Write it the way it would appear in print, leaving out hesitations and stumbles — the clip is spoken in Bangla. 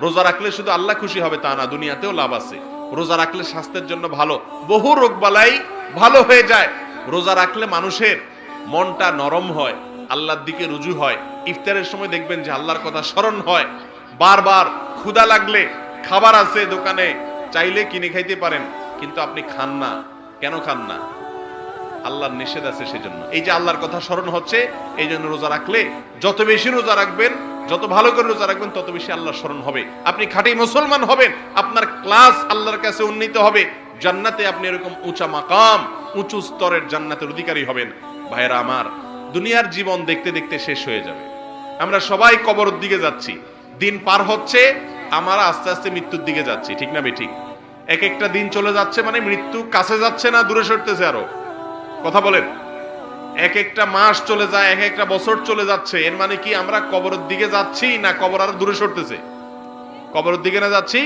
রোজা রাখলে শুধু আল্লাহ খুশি হবে তা না, দুনিয়াতেও লাভ আছে। রোজা রাখলে স্বাস্থ্যের জন্য ভালো, বহু রোগ বালাই ভালো হয়ে যায়। রোজা রাখলে মানুষের মনটা নরম হয়, আল্লাহর দিকে রুজু হয়। ইফতারের সময় দেখবেন যে আল্লাহর কথা স্মরণ হয়। বারবার ক্ষুধা লাগলে খাবার আছে দোকানে, চাইলে কিনে খাইতে পারেন, কিন্তু আপনি খান না। কেন খান না? আল্লাহর নিষেধ আছে সেজন্য। এই যে আল্লাহর কথা স্মরণ হচ্ছে, এই জন্য রোজা রাখলে, যত বেশি রোজা রাখবেন, যত ভালো করে রোজা রাখবেন, তত বেশি আল্লাহর স্মরণ হবে। আপনি খাঁটি মুসলমান হবেন, আপনার ক্লাস আল্লাহর কাছে উন্নীত হবে, জান্নাতে আপনি এরকম উঁচা মাকাম, উঁচু স্তরের জান্নাতের অধিকারী হবেন। ভাইরা আমার, দুনিয়ার জীবন দেখতে দেখতে শেষ হয়ে যাবে। আমরা সবাই কবরের দিকে যাচ্ছি, দিন পার হচ্ছে, আমরা আস্তে আস্তে মৃত্যুর দিকে যাচ্ছি, ঠিক না বেঠিক? এক একটা দিন চলে যাচ্ছে মানে মৃত্যু কাছে যাচ্ছে না দূরে সরতেছে আরো? কথা বলেন। এক একটা মাস চলে যায়, এক একটা বছর চলে যাচ্ছে, এর মানে কি আমরা কবরের দিকে যাচ্ছি না কবর আরো দূরে সরতেছে? কবরের দিকে না যাচ্ছি